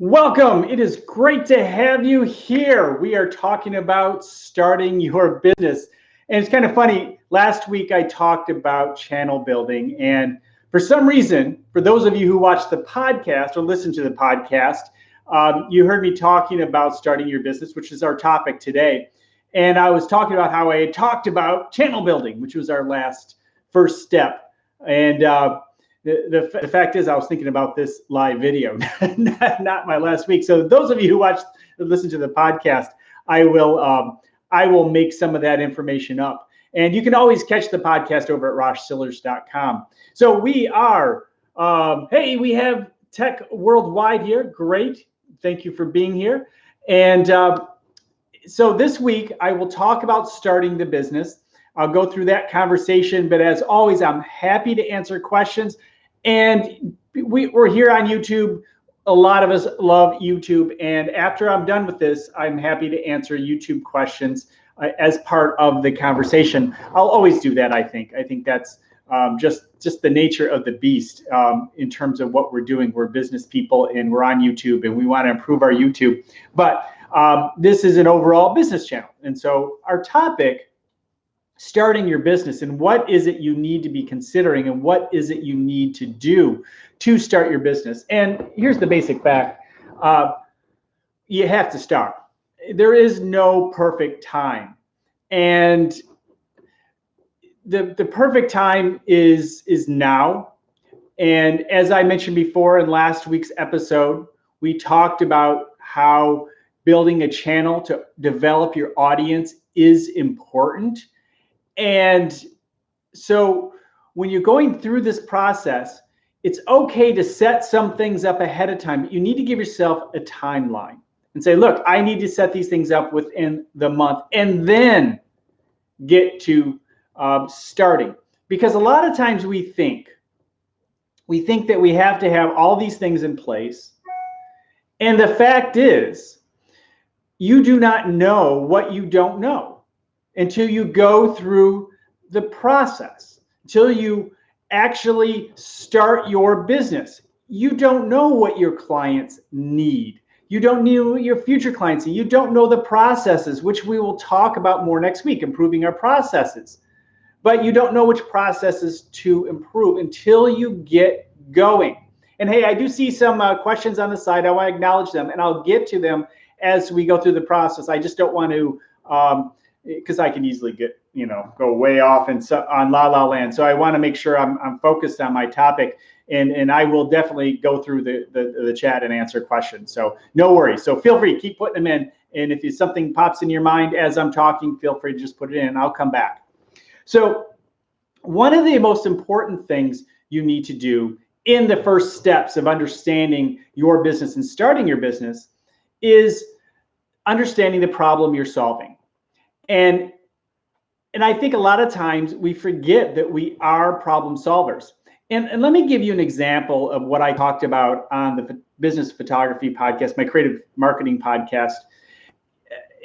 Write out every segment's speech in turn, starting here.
Welcome. It is great to have you here. We are talking about starting your business. And it's kind of funny. Last week, I talked about channel building. And for some reason, for those of you who watch the podcast or listen to the podcast, you heard me talking about starting your business, which is our topic today. And I was talking about how I had talked about channel building, which was our first step. And the fact is, I was thinking about this live video, not my last week. So those of you who listen to the podcast, I will make some of that information up. And you can always catch the podcast over at roshsillars.com. So we are, we have Tech Worldwide here. Great. Thank you for being here. And so this week, I will talk about starting the business. I'll go through that conversation. But as always, I'm happy to answer questions. And we're here on YouTube. A lot of us love YouTube. And after I'm done with this, I'm happy to answer YouTube questions as part of the conversation. I'll always do that, I think. I think that's just the nature of the beast in terms of what we're doing. We're business people and we're on YouTube and we want to improve our YouTube. But this is an overall business channel. And so our topic, starting your business, and what is it you need to be considering and what is it you need to do to start your business. And here's the basic fact. You have to start. There is no perfect time. And the perfect time is now. And as I mentioned before in last week's episode, we talked about how building a channel to develop your audience is important. And so when you're going through this process, it's okay to set some things up ahead of time. You need to give yourself a timeline and say, look, I need to set these things up within the month and then get to starting. Because a lot of times we think that we have to have all these things in place. And the fact is, you do not know what you don't know until you go through the process, until you actually start your business. You don't know what your clients need. You don't know what your future clients need. You don't know the processes, which we will talk about more next week, improving our processes. But you don't know which processes to improve until you get going. And hey, I do see some questions on the side. I want to acknowledge them, and I'll get to them as we go through the process. I just don't want to because I can easily go way off on la la land. So I want to make sure I'm focused on my topic, and I will definitely go through the chat and answer questions. So no worries. So feel free, keep putting them in. And if something pops in your mind as I'm talking, feel free to just put it in and I'll come back. So one of the most important things you need to do in the first steps of understanding your business and starting your business is understanding the problem you're solving. And I think a lot of times we forget that we are problem solvers. And let me give you an example of what I talked about on the Business Photography podcast, my creative marketing podcast.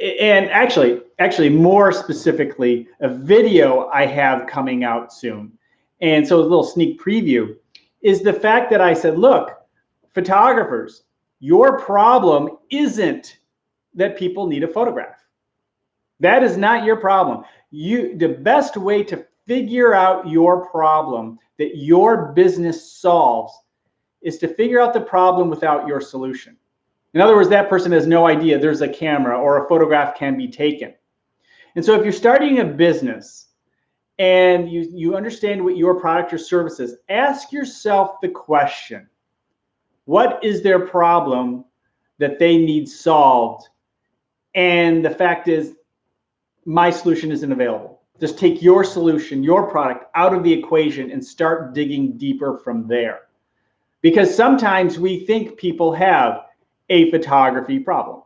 And actually more specifically, a video I have coming out soon. And so a little sneak preview is the fact that I said, look, photographers, your problem isn't that people need a photograph. That is not your problem. The best way to figure out your problem that your business solves is to figure out the problem without your solution. In other words, that person has no idea there's a camera or a photograph can be taken. And so if you're starting a business and you understand what your product or service is, ask yourself the question, what is their problem that they need solved? And the fact is, my solution isn't available. Just take your solution, your product out of the equation and start digging deeper from there. Because sometimes we think people have a photography problem.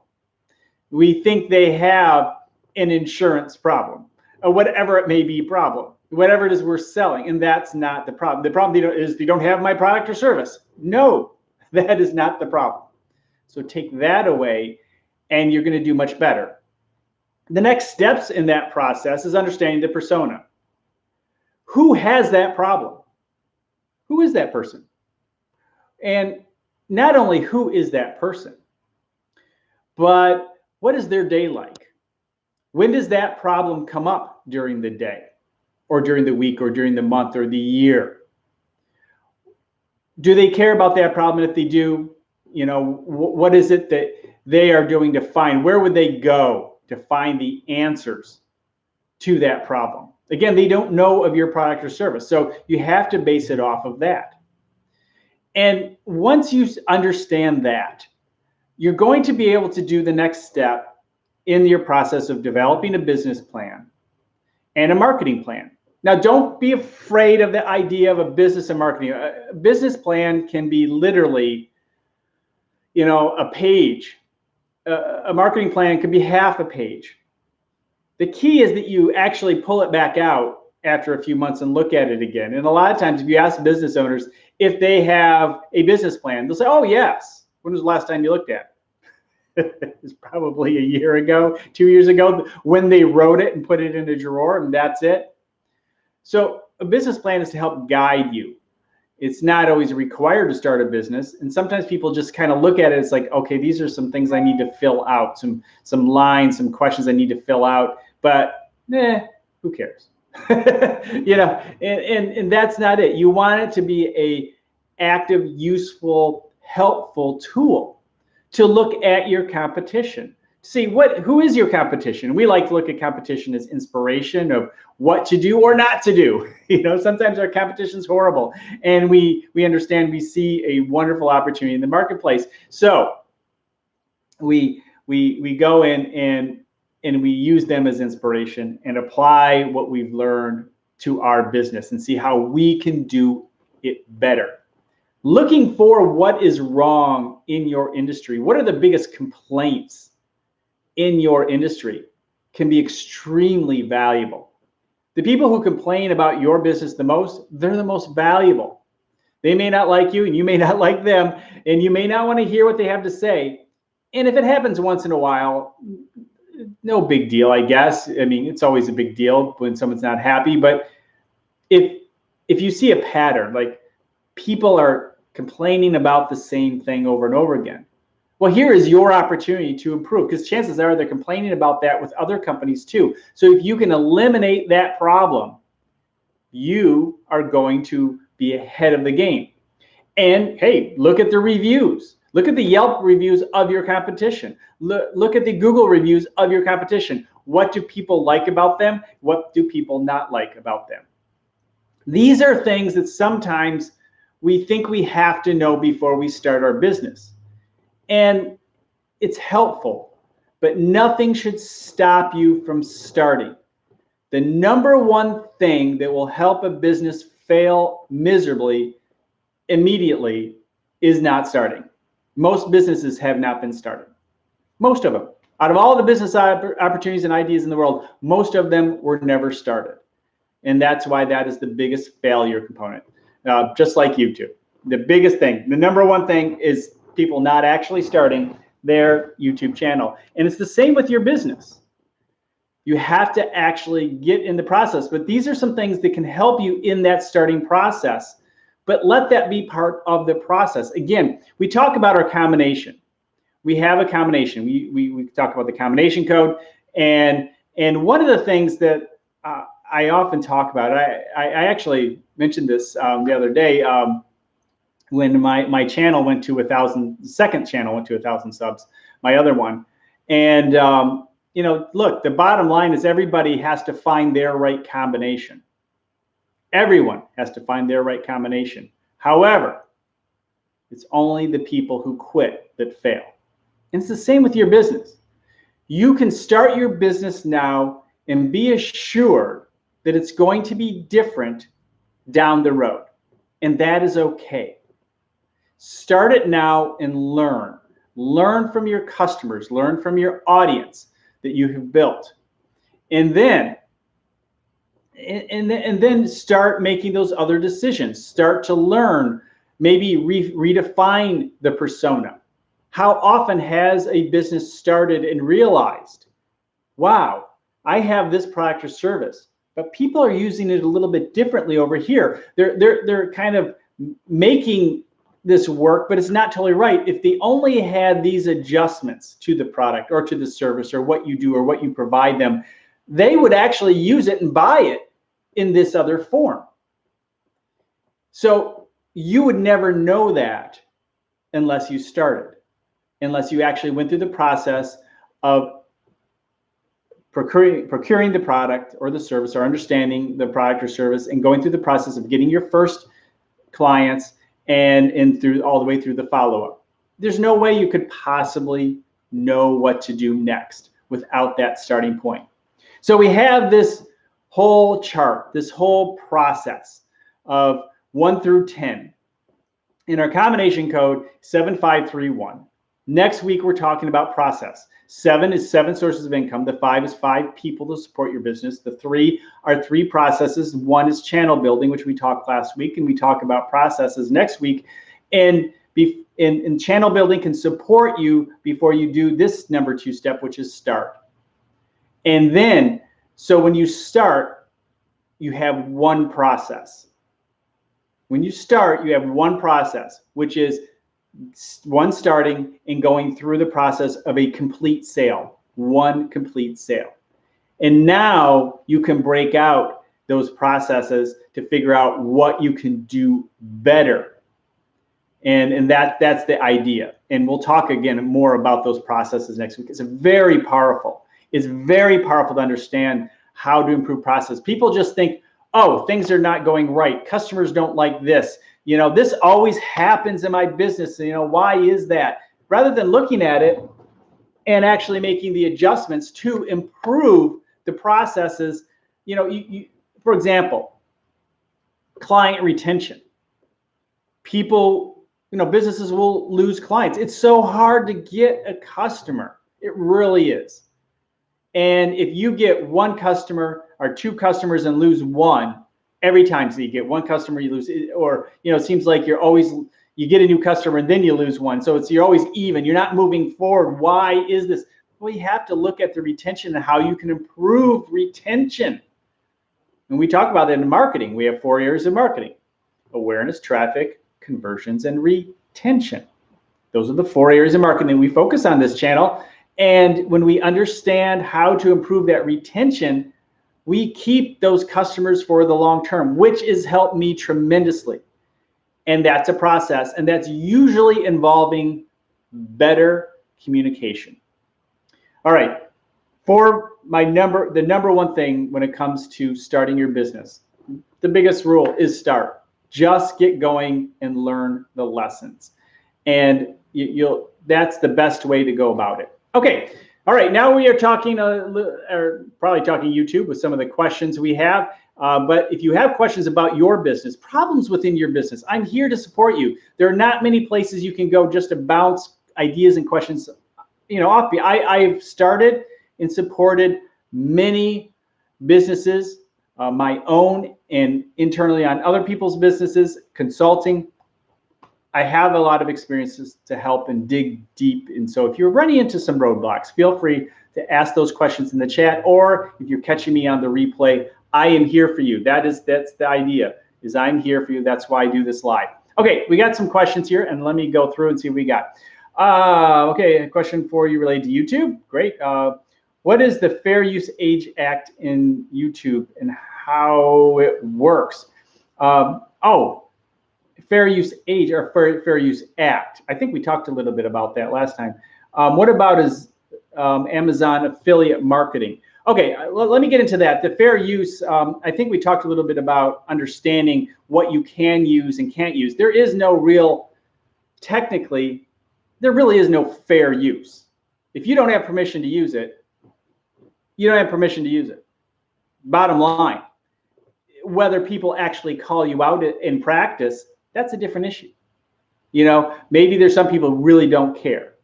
We think they have an insurance problem, or whatever it may be problem, whatever it is we're selling. And that's not the problem. The problem is they don't have my product or service. No, that is not the problem. So take that away and you're going to do much better. The next steps in that process is understanding the persona. Who has that problem? Who is that person? And not only who is that person, But what is their day like? When does that problem come up during the day or during the week or during the month or the year? Do they care about that problem? And if they do, what is it that they are doing to find? Where would they go to find the answers to that problem? Again, they don't know of your product or service. So you have to base it off of that. And once you understand that, you're going to be able to do the next step in your process of developing a business plan and a marketing plan. Now, don't be afraid of the idea of a business and marketing. A business plan can be literally, a page. A marketing plan could be half a page. The key is that you actually pull it back out after a few months and look at it again. And a lot of times, if you ask business owners if they have a business plan, they'll say, oh, yes. When was the last time you looked at it? It's probably a year ago, 2 years ago, when they wrote it and put it in a drawer, and that's it. So a business plan is to help guide you. It's not always required to start a business. And sometimes people just kind of look at it. It's like, okay, these are some things I need to fill out, some lines, some questions I need to fill out. But who cares? And that's not it. You want it to be a active, useful, helpful tool to look at your competition. See who is your competition. We like to look at competition as inspiration of what to do or not to do. Sometimes our competition is horrible, and we understand we see a wonderful opportunity in the marketplace. So we go in and we use them as inspiration and apply what we've learned to our business and see how we can do it better. Looking for what is wrong in your industry. What are the biggest complaints in your industry can be extremely valuable. The people who complain about your business the most, they're the most valuable. They may not like you and you may not like them, and you may not want to hear what they have to say. And if it happens once in a while, no big deal, I guess. I mean, it's always a big deal when someone's not happy. But if you see a pattern, like people are complaining about the same thing over and over again, well, here is your opportunity to improve, because chances are they're complaining about that with other companies too. So if you can eliminate that problem, you are going to be ahead of the game. And hey, look at the reviews. Look at the Yelp reviews of your competition. Look at the Google reviews of your competition. What do people like about them? What do people not like about them? These are things that sometimes we think we have to know before we start our business. And it's helpful, but nothing should stop you from starting. The number one thing that will help a business fail miserably immediately is not starting. Most businesses have not been started. Most of them. Out of all the business opportunities and ideas in the world, most of them were never started. And that's why that is the biggest failure component, just like YouTube. The biggest thing, the number one thing is people not actually starting their YouTube channel. And it's the same with your business. You have to actually get in the process. But these are some things that can help you in that starting process. But let that be part of the process. Again, we talk about our combination. We have a combination. We talk about the combination code. And one of the things that I often talk about, I actually mentioned this the other day, when my channel went to 1,000, second channel went to 1,000 subs, my other one. And, look, the bottom line is everybody has to find their right combination. Everyone has to find their right combination. However, it's only the people who quit that fail. And it's the same with your business. You can start your business now and be assured that it's going to be different down the road. And that is okay. Start it now and learn. Learn from your customers. Learn from your audience that you have built. And then start making those other decisions. Start to learn, maybe redefine the persona. How often has a business started and realized, wow, I have this product or service, but people are using it a little bit differently over here. They're kind of making this work, but it's not totally right. If they only had these adjustments to the product or to the service or what you do or what you provide them, they would actually use it and buy it in this other form. So you would never know that unless you started, unless you actually went through the process of procuring the product or the service, or understanding the product or service, and going through the process of getting your first clients and through all the way through the follow-up. There's no way you could possibly know what to do next without that starting point. So we have this whole chart, this whole process of 1 through 10. In our combination code, 7531. Next week, we're talking about process. 7 is 7 sources of income. The 5 is 5 people to support your business. The 3 are 3 processes. 1 is channel building, which we talked last week, and we talk about processes next week. And channel building can support you before you do this number 2 step, which is start. And then, so when you start, you have one process. When you start, you have one process, which is one starting and going through the process of a complete sale, one complete sale. And now you can break out those processes to figure out what you can do better. And that's the idea. And we'll talk again more about those processes next week. It's very powerful. It's very powerful to understand how to improve process. People just think, oh, things are not going right. Customers don't like this. You know, this always happens in my business. You know, why is that? Rather than looking at it and actually making the adjustments to improve the processes, you know, for example, client retention. People, you know, businesses will lose clients. It's so hard to get a customer. It really is. And if you get one customer or 2 customers and lose one every time, so you get one customer, you lose, or, you know, it seems like you get a new customer and then you lose one. So you're always even, you're not moving forward. Why is this? Well, you have to look at the retention and how you can improve retention. And we talk about that in marketing. We have 4 areas of marketing: awareness, traffic, conversions, and retention. Those are the 4 areas of marketing that we focus on this channel. And when we understand how to improve that retention, we keep those customers for the long term, which has helped me tremendously. And that's a process, and that's usually involving better communication. All right, for the number one thing when it comes to starting your business, the biggest rule is start. Just get going and learn the lessons. And that's the best way to go about it. Okay, all right, now we are talking, or probably talking YouTube with some of the questions we have. But if you have questions about your business, problems within your business, I'm here to support you. There are not many places you can go just to bounce ideas and questions, you know, off me. I've started and supported many businesses, my own and internally on other people's businesses, consulting. I have a lot of experiences to help and dig deep. And so if you're running into some roadblocks, feel free to ask those questions in the chat, or if you're catching me on the replay, I am here for you. That's the idea, is I'm here for you. That's why I do this live. Okay, we got some questions here, and let me go through and see what we got. Okay, a question for you related to YouTube. Great. What is the Fair Use Age Act in YouTube and how it works? Fair Use Age, or Fair Use Act. I think we talked a little bit about that last time. What about Amazon affiliate marketing? Okay, let me get into that. The fair use, I think we talked a little bit about understanding what you can use and can't use. There is no real, technically, there really is no fair use. If you don't have permission to use it, you don't have permission to use it. Bottom line. Whether people actually call you out in practice, that's a different issue. You know, maybe there's some people who really don't care,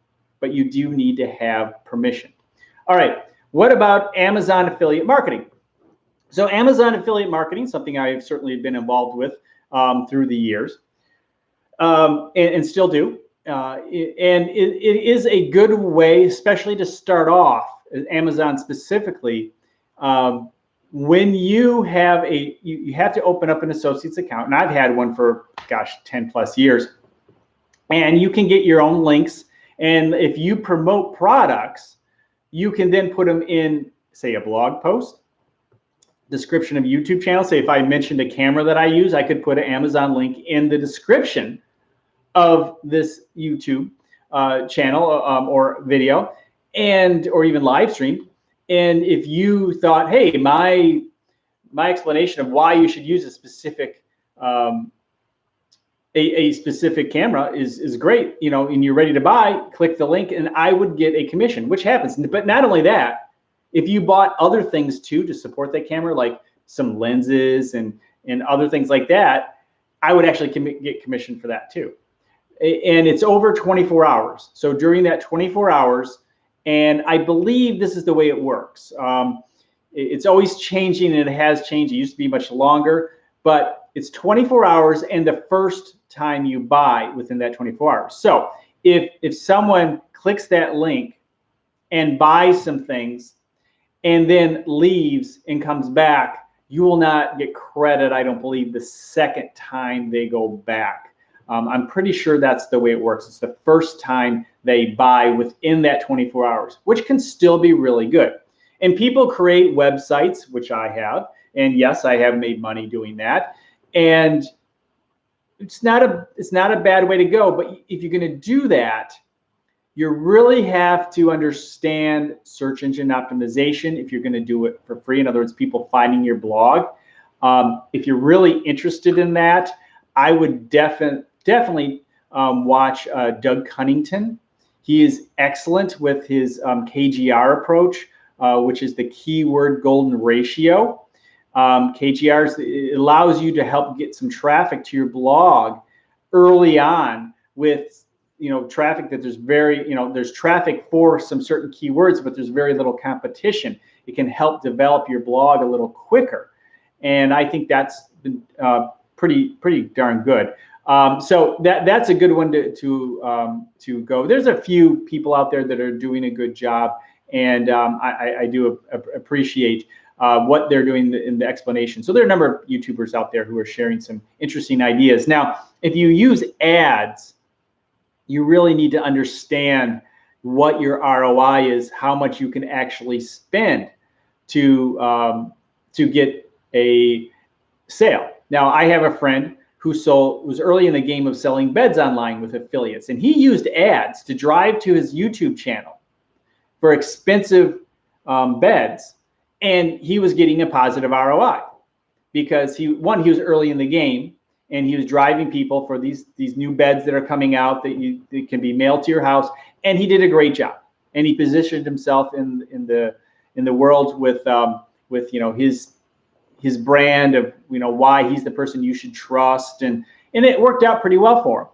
but you do need to have permission. All right, what about Amazon affiliate marketing? So Amazon affiliate marketing, something I've certainly been involved with through the years, and still do. And it is a good way, especially to start off, Amazon specifically, when you have you have to open up an associate's account, and I've had one for, gosh, 10 plus years. and you can get your own links. And if you promote products, you can then put them in, say, a blog post, description of YouTube channel. Say if I mentioned a camera that I use, I could put an Amazon link in the description of this YouTube channel or video, and or even live stream. And if you thought, hey, my explanation of why you should use a specific a specific camera is great, you know, and you're ready to buy, click the link and I would get a commission, which happens. But not only that, if you bought other things too to support that camera, like some lenses and other things like that, I would actually get commission for that too. And it's over 24 hours. So during that 24 hours, and I believe this is the way it works. It's always changing, and it has changed. It used to be much longer, but it's 24 hours and the first time you buy within that 24 hours. So if someone clicks that link and buys some things and then leaves and comes back, you will not get credit, I don't believe, the second time they go back. I'm pretty sure that's the way it works. It's the first time they buy within that 24 hours, which can still be really good. And people create websites, which I have, and yes, I have made money doing that. And it's not a bad way to go, but if you're going to do that, you really have to understand search engine optimization if you're going to do it for free. In other words, people finding your blog. If you're really interested in that, I would definitely watch Doug Cunnington. He is excellent with his KGR approach, which is the keyword golden ratio. KGR it allows you to help get some traffic to your blog early on with, you know, traffic that there's very, you know, there's traffic for some certain keywords, but there's very little competition. It can help develop your blog a little quicker. And I think that's been pretty darn good. So that's a good one to go. There's a few people out there that are doing a good job, and I do appreciate what they're doing in the explanation. So there are a number of YouTubers out there who are sharing some interesting ideas. Now, if you use ads, you really need to understand what your ROI is, how much you can actually spend to get a sale. Now, I have a friend who was early in the game of selling beds online with affiliates, and he used ads to drive to his YouTube channel for expensive beds, and he was getting a positive ROI because he was early in the game, and he was driving people for these new beds that are coming out that can be mailed to your house, and he did a great job, and he positioned himself in the world with you know his brand of, you know, why he's the person you should trust, and it worked out pretty well for him.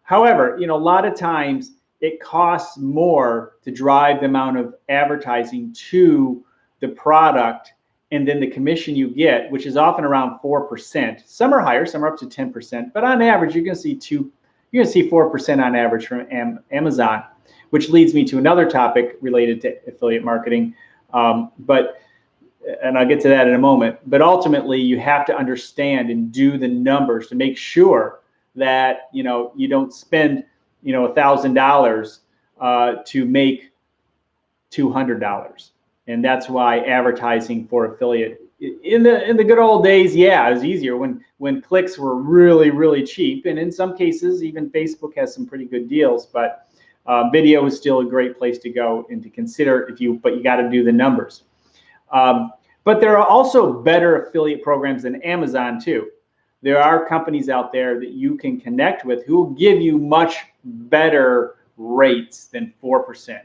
However, you know, a lot of times it costs more to drive the amount of advertising to the product, and then the commission you get, which is often around 4%. Some are higher, some are up to 10%, but on average, you're going to see 4% on average from Amazon, which leads me to another topic related to affiliate marketing. And I'll get to that in a moment, but ultimately you have to understand and do the numbers to make sure that, you know, you don't spend, you know, $1,000 to make $200. And that's why advertising for affiliate in the good old days, yeah, it was easier when clicks were really cheap. And in some cases, even Facebook has some pretty good deals, but video is still a great place to go and to consider but you got to do the numbers. But there are also better affiliate programs than Amazon too. There are companies out there that you can connect with who will give you much better rates than 4%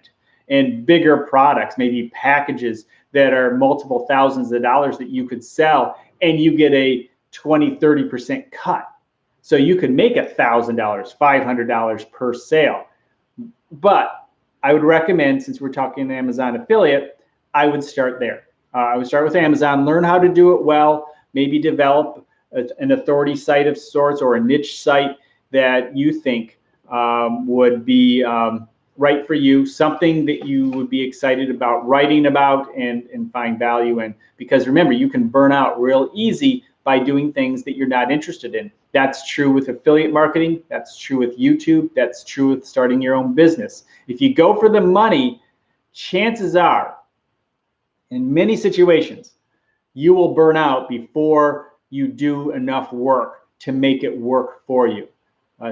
and bigger products, maybe packages that are multiple thousands of dollars that you could sell, and you get a 20-30% cut. So you could make $1,000, $500 per sale. But I would recommend, since we're talking Amazon affiliate, I would start there. I would start with Amazon, learn how to do it well, maybe develop an authority site of sorts or a niche site that you think would be right for you, something that you would be excited about writing about and find value in. Because remember, you can burn out real easy by doing things that you're not interested in. That's true with affiliate marketing. That's true with YouTube. That's true with starting your own business. If you go for the money, chances are, in many situations, you will burn out before you do enough work to make it work for you.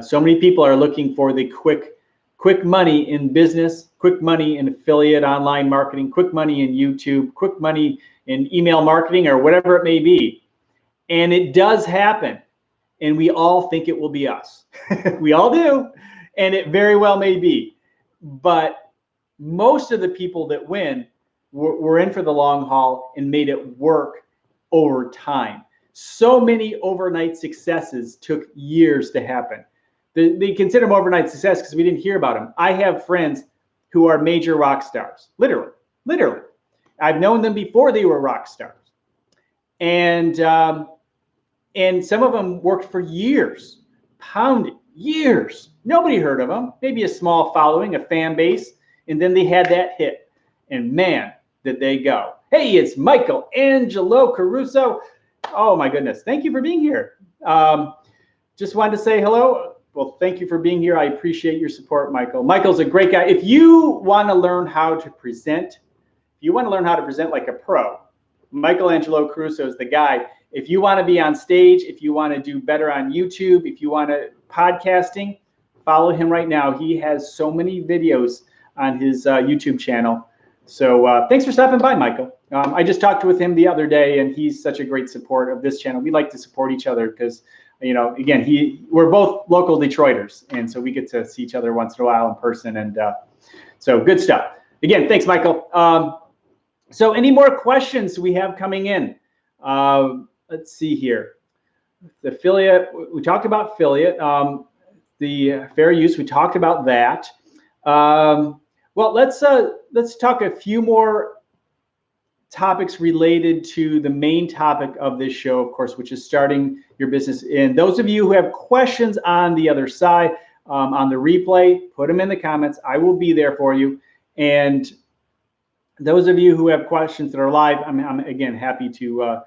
So many people are looking for the quick money in business, quick money in affiliate online marketing, quick money in YouTube, quick money in email marketing, or whatever it may be. And it does happen. And we all think it will be us. We all do. And it very well may be. But most of the people that win were in for the long haul and made it work over time. So many overnight successes took years to happen. They consider them overnight success because we didn't hear about them. I have friends who are major rock stars, literally. I've known them before they were rock stars. And some of them worked for years, pounding, years. Nobody heard of them, maybe a small following, a fan base, and then they had that hit. And man, did they go. Hey, it's Michael Angelo Caruso. Oh my goodness, thank you for being here. Just wanted to say hello. Well, thank you for being here. I appreciate your support, Michael. Michael's a great guy. If you want to learn how to present, like a pro, Michael Angelo Caruso is the guy. If you want to be on stage, if you want to do better on YouTube, if you want to podcasting, follow him right now. He has so many videos on his YouTube channel. So thanks for stopping by, Michael. I just talked with him the other day, and he's such a great support of this channel. We like to support each other because, you know, again, we're both local Detroiters, and so we get to see each other once in a while in person, and so good stuff. Again, thanks, Michael. So any more questions we have coming in? Let's see here. The affiliate, we talked about affiliate. The fair use, we talked about that. Well, let's talk a few more topics related to the main topic of this show, of course, which is starting your business. And those of you who have questions on the other side, on the replay, put them in the comments. I will be there for you. And those of you who have questions that are live, I'm again happy to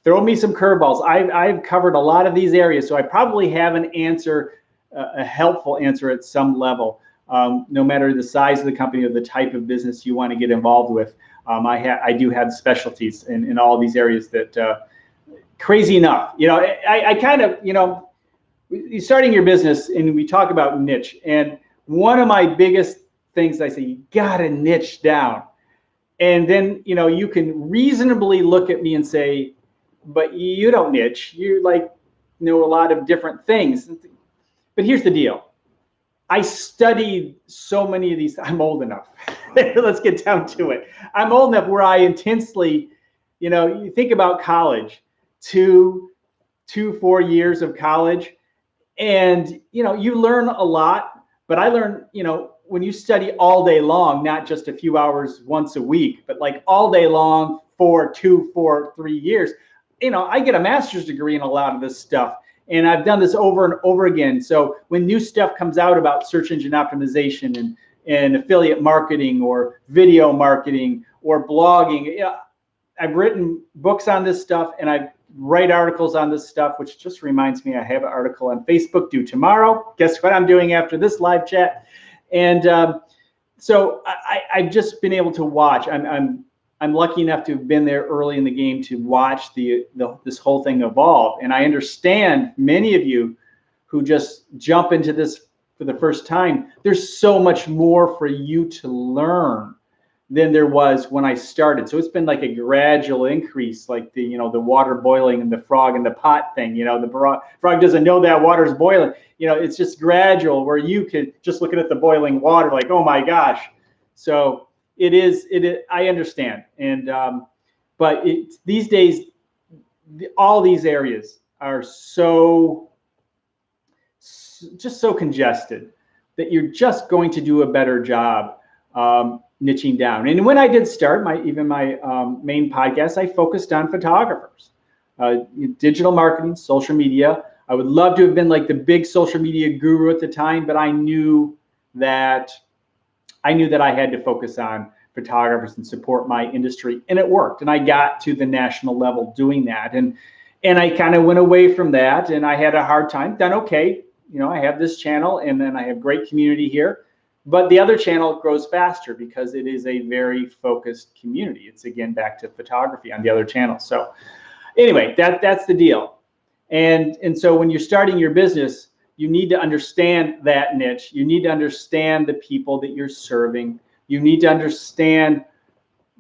throw me some curveballs. I've covered a lot of these areas, so I probably have an answer, a helpful answer at some level. No matter the size of the company or the type of business you want to get involved with. I do have specialties in all these areas that, crazy enough, I kind of, starting your business, and we talk about niche. And one of my biggest things I say, you got to niche down. And then, you can reasonably look at me and say, but you don't niche. You know a lot of different things. But here's the deal. I studied so many of these. I'm old enough. Let's get down to it. I'm old enough where I intensely, you think about college, 4 years of college, and you learn a lot. But I learned, when you study all day long, not just a few hours once a week, but like all day long for 2, 4, 3 years, I get a master's degree in a lot of this stuff. And I've done this over and over again. So when new stuff comes out about search engine optimization and affiliate marketing or video marketing or blogging, I've written books on this stuff, and I write articles on this stuff, which just reminds me I have an article on Facebook due tomorrow. Guess what I'm doing after this live chat? And so I've just been able to watch. I'm lucky enough to have been there early in the game to watch this whole thing evolve. And I understand many of you who just jump into this for the first time, there's so much more for you to learn than there was when I started. So it's been like a gradual increase, like the water boiling and the frog in the pot thing. The frog doesn't know that water's boiling. It's just gradual, where you could just looking at the boiling water like, oh my gosh. So it is. I understand, and but these days, all these areas are just so congested that you're just going to do a better job niching down. And when I did start my main podcast, I focused on photographers, digital marketing, social media. I would love to have been like the big social media guru at the time, but I knew that I had to focus on photographers and support my industry, and it worked. And I got to the national level doing that. And And I kind of went away from that, and I had a hard time. Then, okay, I have this channel, and then I have great community here. But the other channel grows faster because it is a very focused community. It's, again, back to photography on the other channel. So anyway, that's the deal. And so when you're starting your business, you need to understand that niche. You need to understand the people that you're serving. You need to understand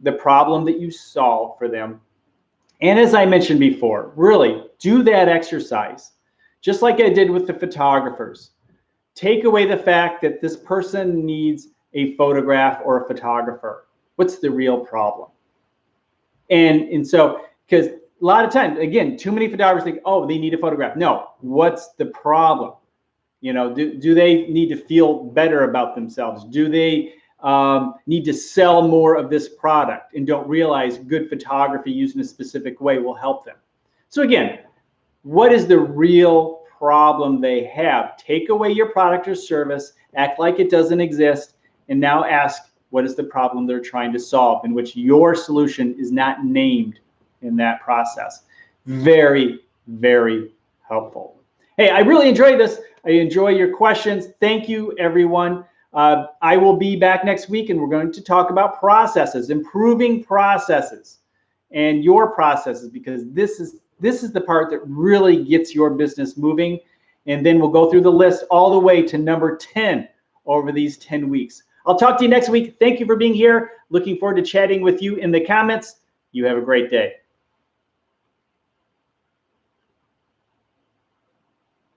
the problem that you solve for them. And as I mentioned before, really do that exercise, just like I did with the photographers. Take away the fact that this person needs a photograph or a photographer. What's the real problem? And so, because a lot of times, again, too many photographers think, oh, they need a photograph. No, what's the problem? Do they need to feel better about themselves? Do they need to sell more of this product and don't realize good photography used in a specific way will help them? So again, what is the real problem they have? Take away your product or service, act like it doesn't exist, and now ask, what is the problem they're trying to solve, in which your solution is not named in that process. Very, very helpful. Hey, I really enjoyed this. I enjoy your questions. Thank you, everyone. I will be back next week, and we're going to talk about processes, improving processes and your processes, because this is the part that really gets your business moving. And then we'll go through the list all the way to number 10 over these 10 weeks. I'll talk to you next week. Thank you for being here. Looking forward to chatting with you in the comments. You have a great day.